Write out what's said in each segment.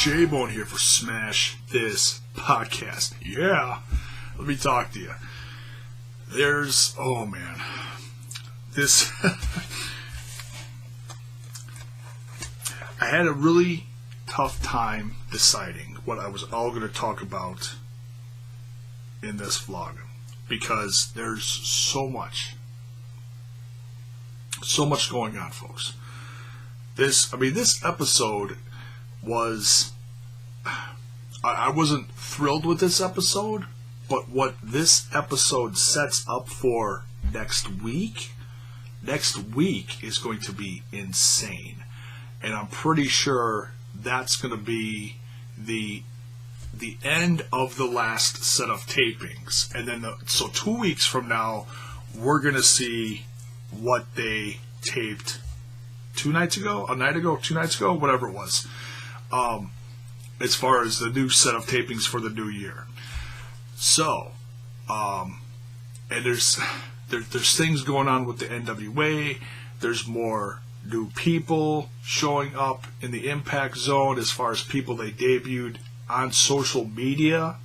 J-Bone here for Smash This Podcast. Yeah, let me talk to you. Oh man, this, I had a really tough time deciding what I was all going to talk about in this vlog, because there's so much going on, folks. This episode was, I wasn't thrilled with this episode, but what this episode sets up for next week is going to be insane. And I'm pretty sure that's going to be the end of the last set of tapings. And then, so 2 weeks from now, we're going to see what they taped 2 nights ago, a night ago, 2 nights ago, whatever it was, as far as the new set of tapings for the new year. So, and there's things going on with the NWA. There's more new people showing up in the Impact Zone as far as people they debuted on social media.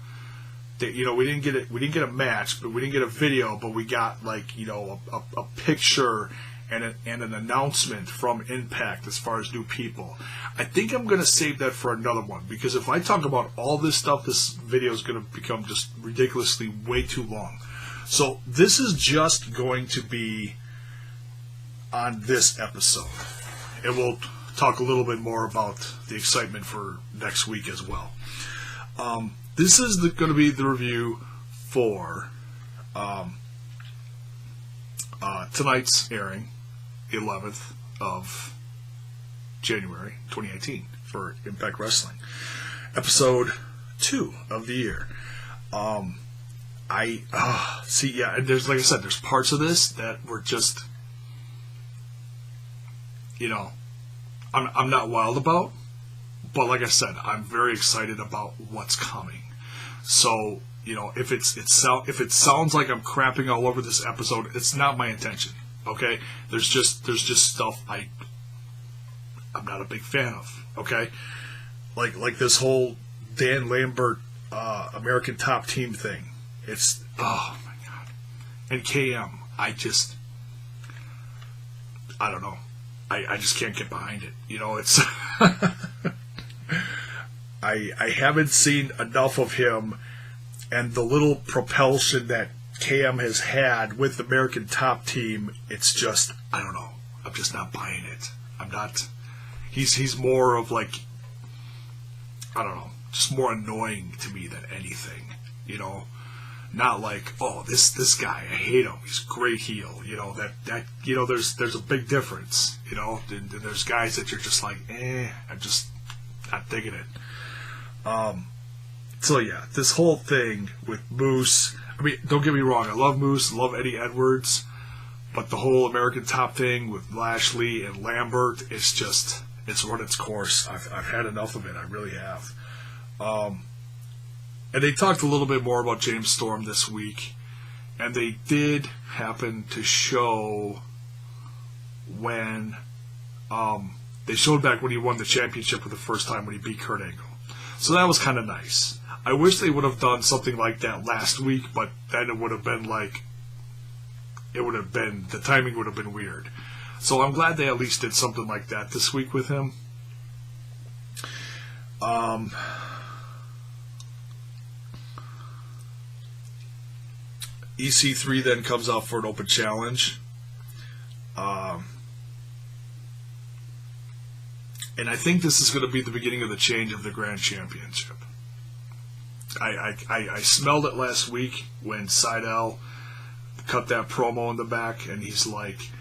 That, we didn't get a match, but we didn't get a video, but we got a picture and an announcement from Impact as far as new people. I think I'm going to save that for another one, because if I talk about all this stuff, this video is going to become just ridiculously way too long. So this is just going to be on this episode, and we'll talk a little bit more about the excitement for next week as well. This is going to be the review for tonight's airing, 11th of January 2018, for Impact Wrestling, episode 2 of the year. And there's, like I said, there's parts of this that were just, I'm not wild about, but like I said, I'm very excited about what's coming. So, if it sounds like I'm crapping all over this episode, it's not my intention. Okay? There's just stuff I'm not a big fan of. Okay? Like this whole Dan Lambert American Top Team thing. It's, oh my god. And KM, I don't know. I just can't get behind it. It's I haven't seen enough of him, and the little propulsion that KM has had with the American Top Team, it's just, I don't know. I'm just not buying it. I'm not. He's more of I don't know, just more annoying to me than anything. Not like, oh, this guy, I hate him. He's a great heel. There's a big difference. And there's guys that you're just like, I'm just not digging it. So yeah, this whole thing with Moose, don't get me wrong, I love Moose, love Eddie Edwards, but the whole American Top thing with Lashley and Lambert, it's run its course. I've had enough of it, I really have. And they talked a little bit more about James Storm this week, and they did happen to show when they showed back when he won the championship for the first time when he beat Kurt Angle. So that was kind of nice. I wish they would have done something like that last week, but then it would have been the timing would have been weird. So I'm glad they at least did something like that this week with him. EC3 then comes out for an open challenge. And I think this is going to be the beginning of the change of the Grand Championship. I smelled it last week when Sidell cut that promo in the back, and he's like,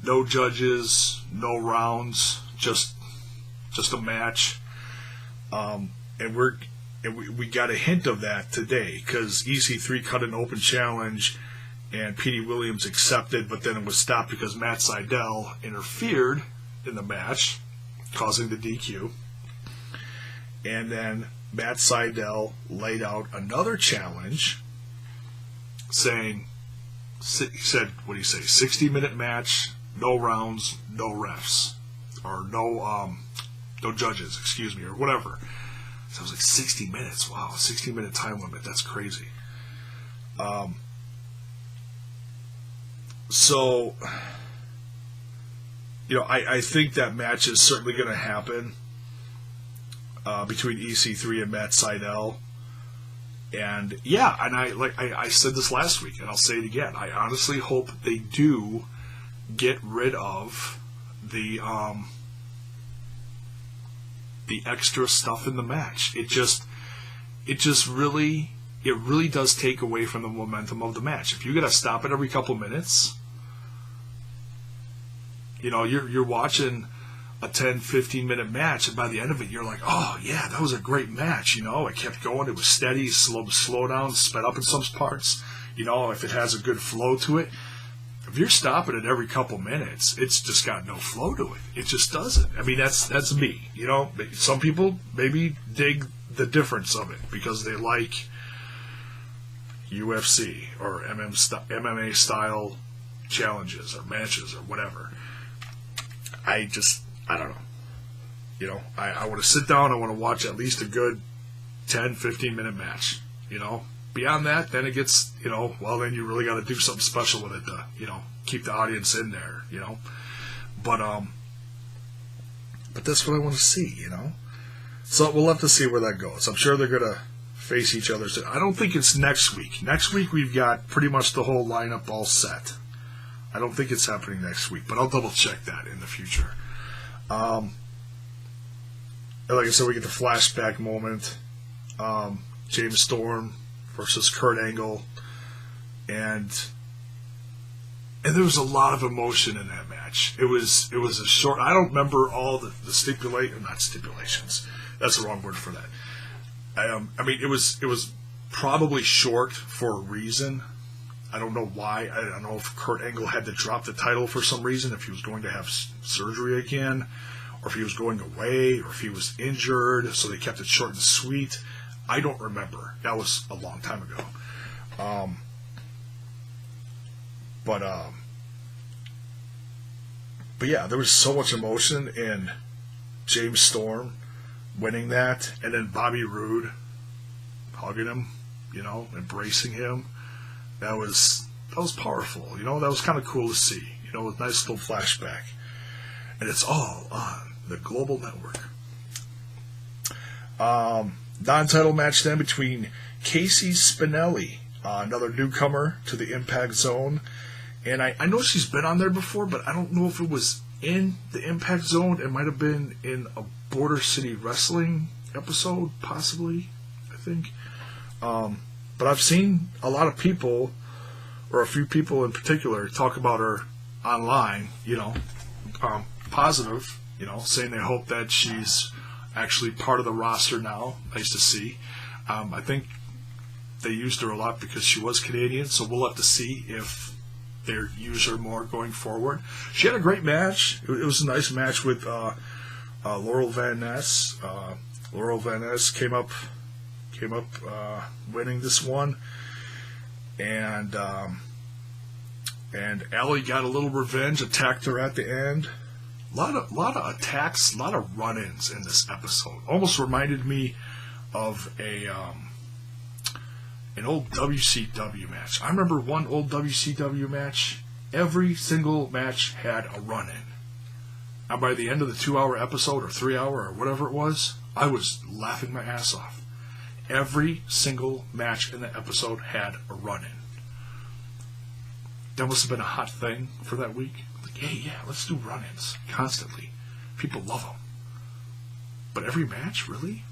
no judges, no rounds, just a match. And we got a hint of that today, because EC3 cut an open challenge and Petey Williams accepted, but then it was stopped because Matt Sidell interfered in the match, causing the DQ. And then Matt Sidell laid out another challenge, saying, he said, what do you say, 60-minute match, no rounds, no refs, or no judges, or whatever. So it was like 60 minutes. Wow, 60-minute time limit. That's crazy. So, I think that match is certainly going to happen between EC3 and Matt Sidell. And yeah, and I said this last week, and I'll say it again. I honestly hope they do get rid of the extra stuff in the match. It really does take away from the momentum of the match. If you got to stop it every couple minutes, you're watching a 10, 15-minute match, and by the end of it, you're like, oh, yeah, that was a great match. It kept going. It was steady, slow down, sped up in some parts. If it has a good flow to it. If you're stopping it every couple minutes, it's just got no flow to it. It just doesn't. I mean, that's me. Some people maybe dig the difference of it because they like UFC or MMA style challenges or matches or whatever. I don't know. I want to sit down. I want to watch at least a good 10, 15-minute match. Beyond that, then it gets, well, then you really got to do something special with it to, keep the audience in there, But that's what I want to see, So we'll have to see where that goes. I'm sure they're going to face each other. I don't think it's next week. Next week we've got pretty much the whole lineup all set. I don't think it's happening next week, but I'll double check that in the future. And like I said, we get the flashback moment. James Storm versus Kurt Angle, and there was a lot of emotion in that match. It was a short. I don't remember all the not stipulations. That's the wrong word for that. I mean, it was probably short for a reason. I don't know why. I don't know if Kurt Angle had to drop the title for some reason, if he was going to have surgery again, or if he was going away, or if he was injured, so they kept it short and sweet. I don't remember. That was a long time ago. But yeah, there was so much emotion in James Storm winning that, and then Bobby Roode hugging him, embracing him. That was powerful. That was kind of cool to see. With a nice little flashback, and it's all on the Global Network. Non-title match then between Casey Spinelli, another newcomer to the Impact Zone. And I know she's been on there before, but I don't know if it was in the Impact Zone. It might have been in a Border City Wrestling episode, possibly, I think. But I've seen a lot of people, or a few people in particular, talk about her online, positive, saying they hope that she's actually part of the roster now. Nice to see. I think they used her a lot because she was Canadian, so we'll have to see if they use her more going forward. She had a great match. It was a nice match with Laurel Van Ness. Laurel Van Ness came up winning this one, and Allie got a little revenge, attacked her at the end. A lot of attacks, a lot of run-ins in this episode. Almost reminded me of an old WCW match. I remember one old WCW match. Every single match had a run-in. And by the end of the 2-hour episode, or 3-hour, or whatever it was, I was laughing my ass off. Every single match in the episode had a run-in. That must have been a hot thing for that week. Like, hey, yeah, let's do run-ins constantly. People love them. But every match, really?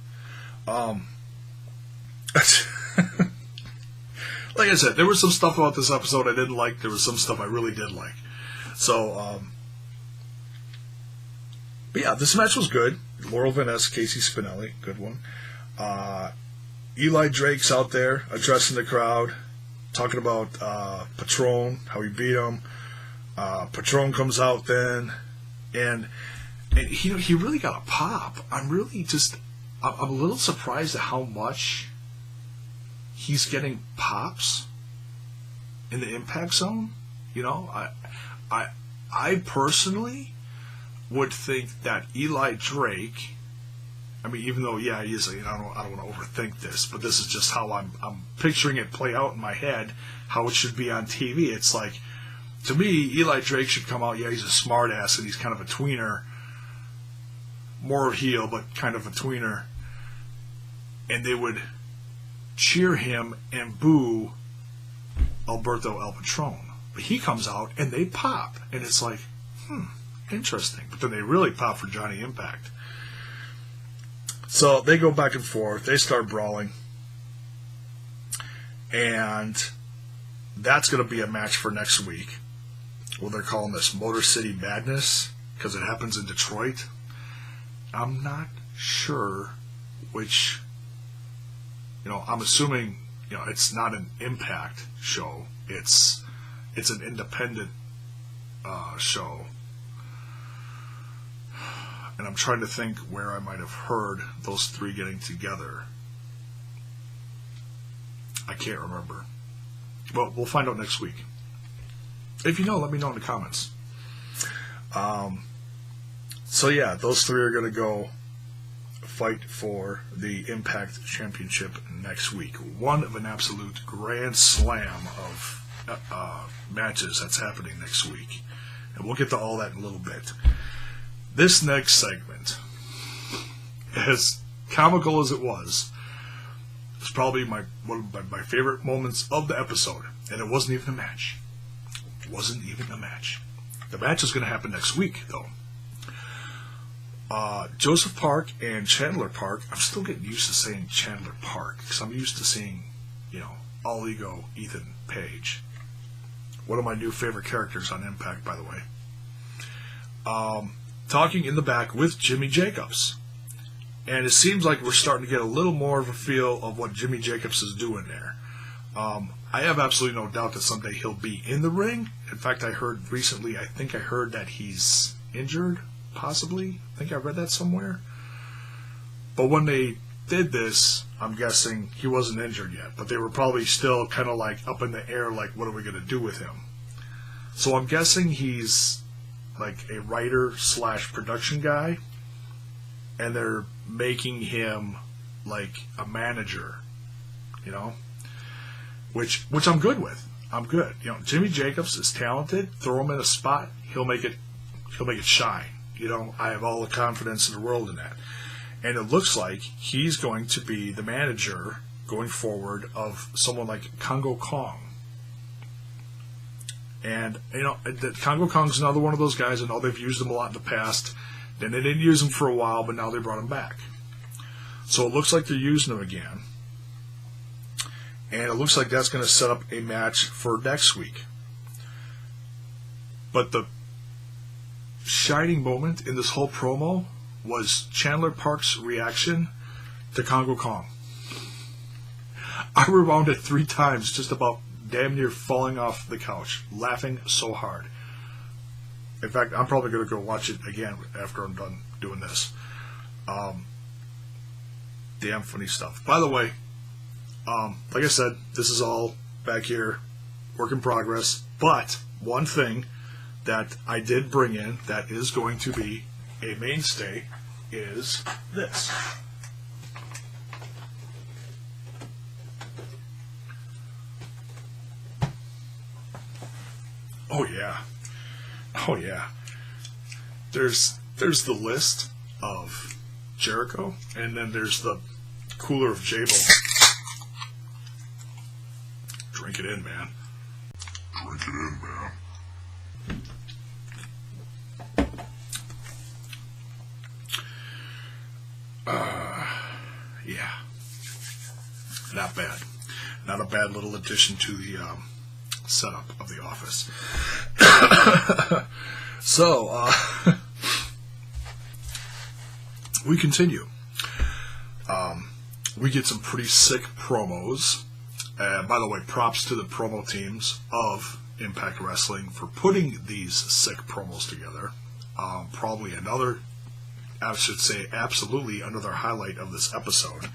Like I said, there was some stuff about this episode I didn't like. There was some stuff I really did like. So, but yeah, this match was good. Laurel Van Ness, Casey Spinelli, good one. Eli Drake's out there addressing the crowd, talking about Patron, how he beat him. Patron comes out then, and he really got a pop. I'm a little surprised at how much he's getting pops in the Impact Zone. I personally would think that Eli Drake, I mean, even though, yeah, he is, I don't want to overthink this, but this is just how I'm picturing it play out in my head, how it should be on TV. It's like, to me, Eli Drake should come out, yeah, he's a smart ass, and he's kind of a tweener, more of a heel, but kind of a tweener, and they would cheer him and boo Alberto El Patron. But he comes out, and they pop, and it's like, interesting. But then they really pop for Johnny Impact. So they go back and forth. They start brawling. And that's going to be a match for next week. Well, they're calling this Motor City Madness because it happens in Detroit. I'm not sure which, I'm assuming, it's not an Impact show. It's an independent show. And I'm trying to think where I might have heard those three getting together. I can't remember. Well, we'll find out next week. If you know, let me know in the comments. So yeah, those three are going to go fight for the Impact Championship next week. One of an absolute grand slam of matches that's happening next week. And we'll get to all that in a little bit. This next segment, as comical as it was probably one of my favorite moments of the episode. And it wasn't even a match. It wasn't even a match. The match is going to happen next week, though. Joseph Park and Chandler Park. I'm still getting used to saying Chandler Park because I'm used to seeing, All Ego Ethan Page. One of my new favorite characters on Impact, by the way. Talking in the back with Jimmy Jacobs. And it seems like we're starting to get a little more of a feel of what Jimmy Jacobs is doing there. I have absolutely no doubt that someday he'll be in the ring. In fact, I heard that he's injured, possibly. I think I read that somewhere. But when they did this, I'm guessing he wasn't injured yet. But they were probably still kind of like up in the air, like, what are we going to do with him? So I'm guessing he's like a writer/production guy. And they're making him like a manager, which I'm good with. I'm good. Jimmy Jacobs is talented. Throw him in a spot, he'll make it shine. I have all the confidence in the world in that. And it looks like he's going to be the manager going forward of someone like Congo Kong. And Congo Kong's another one of those guys. I know they've used him a lot in the past. Then they didn't use him for a while, but now they brought him back. So it looks like they're using him again. And it looks like that's going to set up a match for next week. But the shining moment in this whole promo was Chandler Park's reaction to Congo Kong. I rewound it 3 times, just about damn near falling off the couch, laughing so hard. In fact, I'm probably going to go watch it again after I'm done doing this. Damn funny stuff. By the way, like I said, this is all back here, work in progress. But one thing that I did bring in that is going to be a mainstay is this. Oh yeah. Oh yeah. There's the list of Jericho, and then there's the cooler of Jable. Drink it in, man. Drink it in, man. Yeah. Not bad. Not a bad little addition to the setup of the office. So, we continue. We get some pretty sick promos. By the way, props to the promo teams of Impact Wrestling for putting these sick promos together. Probably another, I should say, absolutely another highlight of this episode.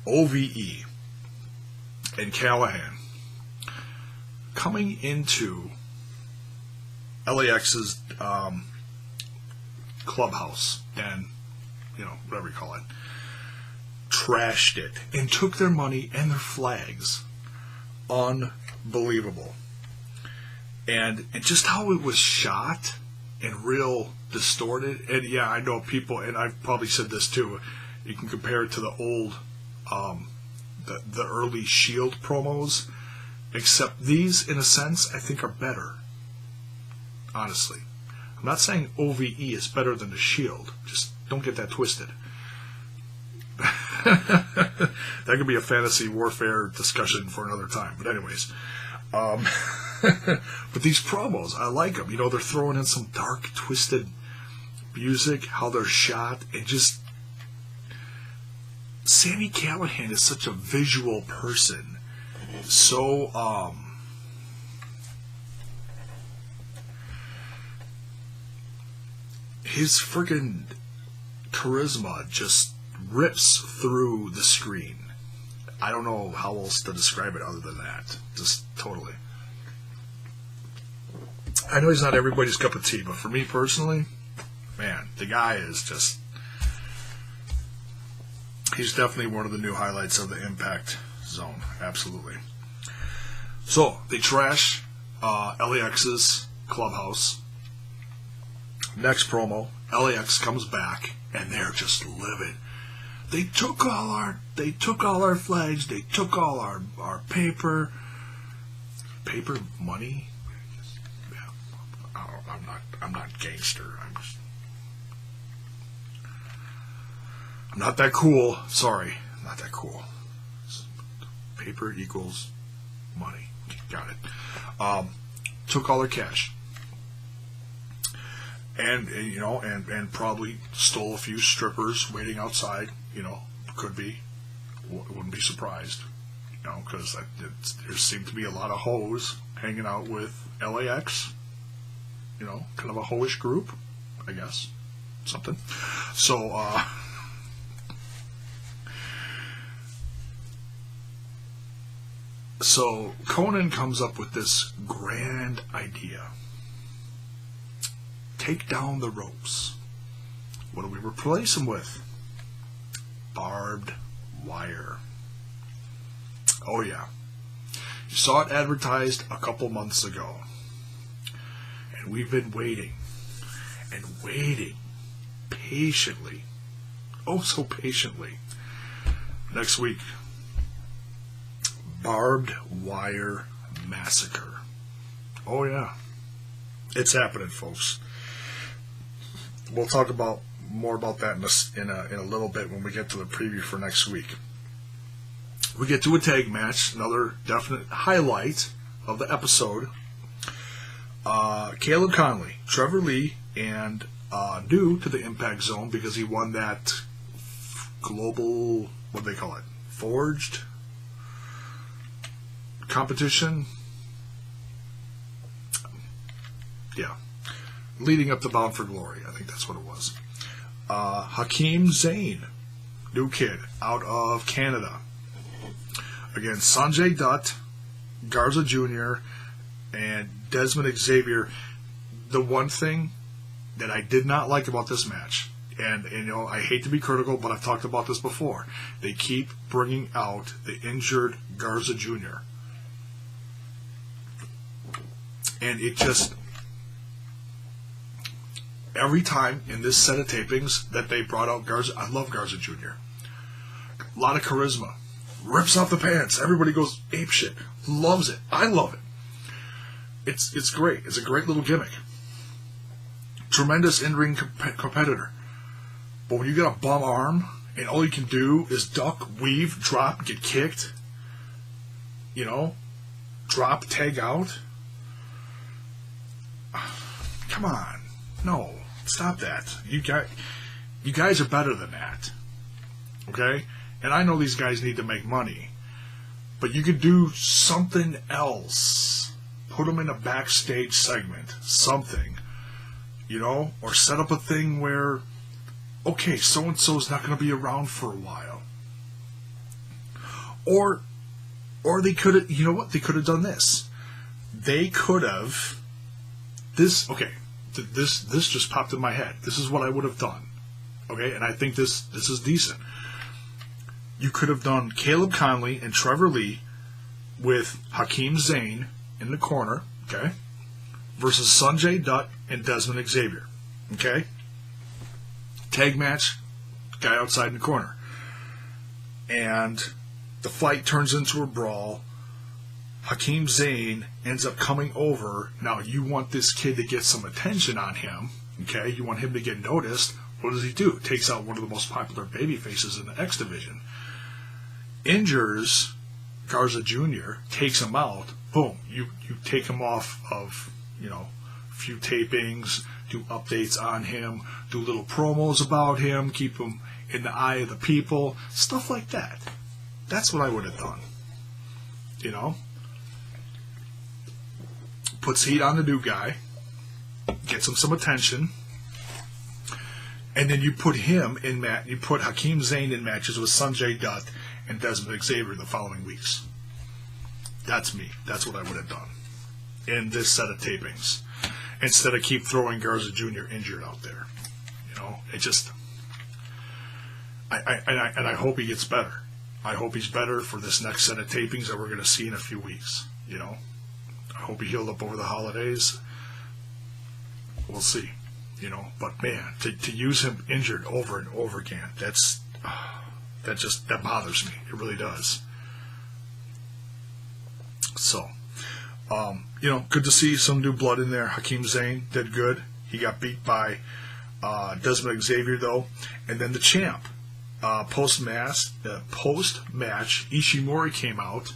OVE and Callihan coming into LAX's Clubhouse and, whatever you call it, trashed it and took their money and their flags. Unbelievable. And just how it was shot and real distorted. And yeah, I know people, and I've probably said this too, you can compare it to the old, the early Shield promos, except these, in a sense, I think are better. Honestly. I'm not saying OVE is better than the Shield. Just don't get that twisted. That could be a fantasy warfare discussion for another time. But anyways. But these promos, I like them. They're throwing in some dark, twisted music, how they're shot, and just... Sami Callihan is such a visual person. So, his friggin' charisma just rips through the screen. I don't know how else to describe it other than that. Just totally. I know he's not everybody's cup of tea, but for me personally, man, the guy is just... He's definitely one of the new highlights of the Impact Zone. Absolutely. So, they trash LAX's Clubhouse. Next promo, LAX comes back, and they're just livid. They took all our flags. They took all our paper money. Yeah, I'm not gangster. I'm not that cool. Sorry, I'm not that cool. Paper equals money. Got it. Took all their cash. And probably stole a few strippers waiting outside. Could be. Wouldn't be surprised. Because there seemed to be a lot of hoes hanging out with LAX. Kind of a hoish group, I guess. Something. So Conan comes up with this grand idea. Take down the ropes. What do we replace them with? Barbed wire. Oh yeah. You saw it advertised a couple months ago. And we've been waiting. And waiting. Patiently. Oh, so patiently. Next week. Barbed wire massacre. Oh yeah. It's happening, folks. We'll talk more about that in a little bit when we get to the preview for next week. We get to a tag match, another definite highlight of the episode. Caleb Conley, Trevor Lee, and new to the Impact Zone because he won that global, what do they call it, Forged competition. Yeah. Leading up to Bound for Glory. I think that's what it was. Hakim Zayn, new kid, out of Canada. Against Sanjay Dutt, Garza Jr., and Desmond Xavier. The one thing that I did not like about this match, and I hate to be critical, but I've talked about this before, they keep bringing out the injured Garza Jr. And it just... Every time in this set of tapings that they brought out Garza, I love Garza Jr. A lot of charisma. Rips off the pants. Everybody goes apeshit. Loves it. I love it. It's great. It's a great little gimmick. Tremendous in-ring competitor. But when you got a bum arm and all you can do is duck, weave, drop, get kicked, drop, tag out. Come on. No. Stop that. You guys are better than that. Okay? And I know these guys need to make money. But you could do something else. Put them in a backstage segment. Something. Or set up a thing where, okay, so-and-so's not going to be around for a while. Or they could have, they could have done this. They could have, okay, This just popped in my head. This is what I would have done. Okay, and I think this is decent. You could have done Caleb Conley and Trevor Lee with Hakim Zayn in the corner, okay, versus Sanjay Dutt and Desmond Xavier, okay? Tag match, guy outside in the corner. And the fight turns into a brawl. Hakim Zayn ends up coming over. Now, you want this kid to get some attention on him, okay? You want him to get noticed. What does he do? Takes out one of the most popular baby faces in the X Division. Injures Garza Jr., takes him out. Boom. You take him off of, a few tapings, do updates on him, do little promos about him, keep him in the eye of the people, stuff like that. That's what I would have done. Puts heat on the new guy, gets him some attention, and then you put him in you put Hakim Zayn in matches with Sanjay Dutt and Desmond Xavier the following weeks. That's me. That's what I would have done in this set of tapings, instead of keep throwing Garza Jr. injured out there. It just. I hope he gets better. I hope he's better for this next set of tapings that we're going to see in a few weeks. I hope he healed up over the holidays. We'll see. But man, to use him injured over and over again, that bothers me. It really does. So, good to see some new blood in there. Hakim Zayn did good. He got beat by Desmond Xavier, though. And then the champ, post-match, Ishimori came out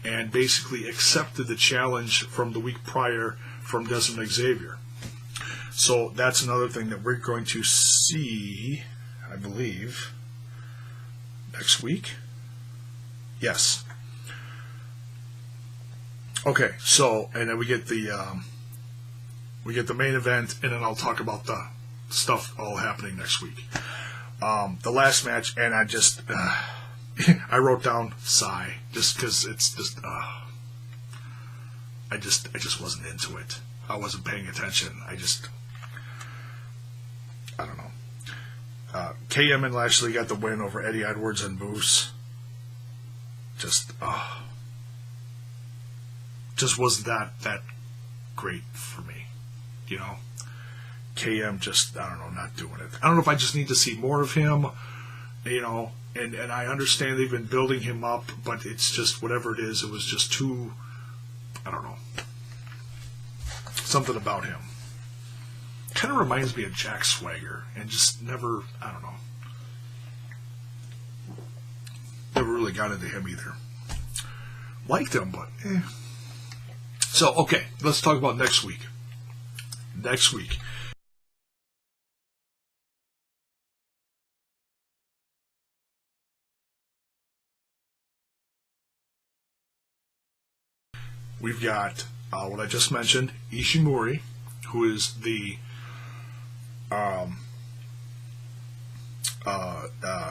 and basically accepted the challenge from the week prior from Desmond Xavier. So that's another thing that we're going to see, I believe, next week. Yes. Okay, so, and then we get the main event, and then I'll talk about the stuff all happening next week. The last match, and I just, I wrote down sigh, just because it's just, I just wasn't into it. I wasn't paying attention. I don't know. KM and Lashley got the win over Eddie Edwards and Moose. Just wasn't that great for me, KM just, I don't know, not doing it. I don't know if I just need to see more of him, and I understand they've been building him up, but it's just, whatever it is, it was just too, I don't know, something about him. Kind of reminds me of Jack Swagger, and just never, I don't know, never really got into him either. Liked him, but So, okay, let's talk about next week. Next week. We've got what I just mentioned, Ishimori, who is the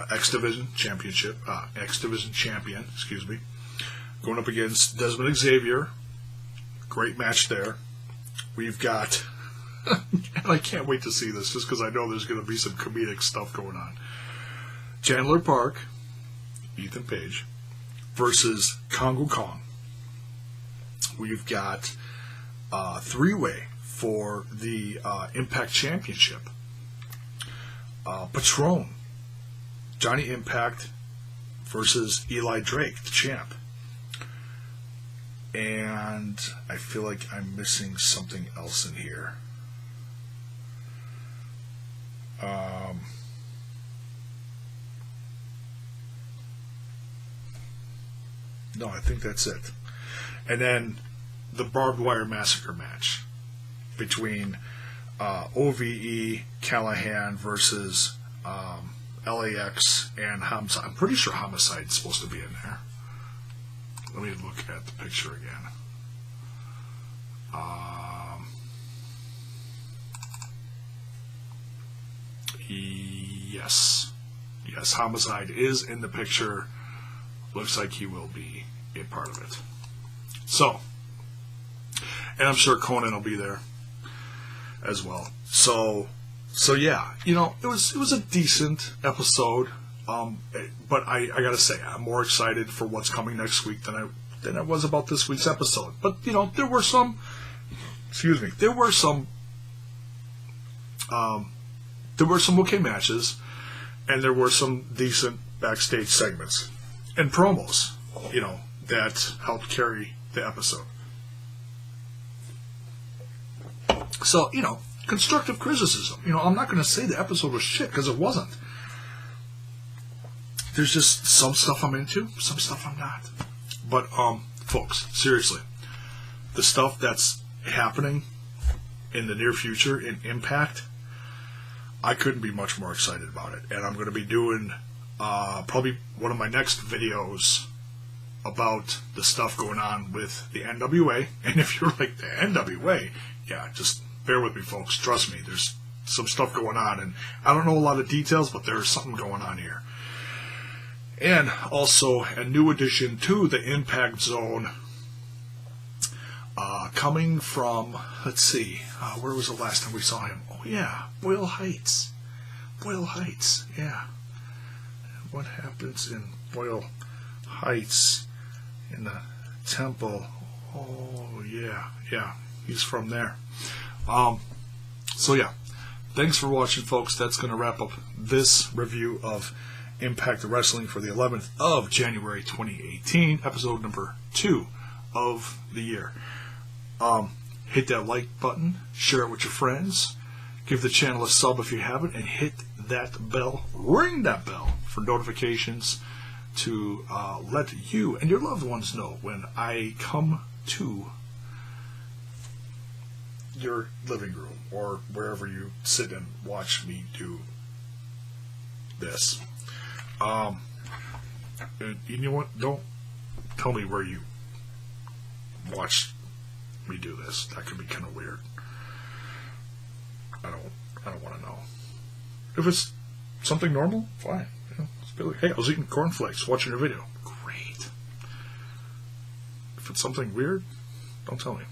X Division Championship, X Division champion, going up against Desmond Xavier. Great match there. We've got, and I can't wait to see this, just because I know there's going to be some comedic stuff going on. Chandler Park, Ethan Page, versus Kongo Kong. We've got a three-way for the Impact Championship. Patron, Johnny Impact versus Eli Drake, the champ. And I feel like I'm missing something else in here. No, I think that's it. And then the Barbed Wire Massacre match between OVE Callihan versus LAX and Homicide. I'm pretty sure Homicide's supposed to be in there. Let me look at the picture again. Yes, Homicide is in the picture. Looks like he will be a part of it. So, and I'm sure Conan will be there. as well. So yeah, you know, it was a decent episode. But I gotta say, I'm more excited for what's coming next week than I was about this week's episode. But you know, there were some okay matches, and there were some decent backstage segments and promos, you know, that helped carry the episode. So, you know, constructive criticism. You know, I'm not going to say the episode was shit, because it wasn't. There's just some stuff I'm into, some stuff I'm not. But, folks, seriously, the stuff that's happening in the near future in Impact, I couldn't be much more excited about it. And I'm going to be doing probably one of my next videos about the stuff going on with the NWA. And if you're like, the NWA, yeah, just bear with me, folks. Trust me, there's some stuff going on. And I don't know a lot of details, but there's something going on here. And also a new addition to the Impact Zone, coming from, let's see, where was the last time we saw him? Oh yeah, Boyle Heights. Boyle Heights, yeah. What happens in Boyle Heights in the temple? Oh yeah, he's from there. So yeah, thanks for watching, folks. That's going to wrap up this review of Impact Wrestling for the 11th of January 2018, episode number 2 of the year. Hit that like button, share it with your friends, give the channel a sub if you haven't, and hit that bell, ring that bell for notifications to let you and your loved ones know when I come to your living room or wherever you sit and watch me do this. You know what? Don't tell me where you watch me do this. That could be kind of weird. I don't want to know. If it's something normal, fine. You know, just be like, hey, I was eating cornflakes watching your video. Great. If it's something weird, don't tell me.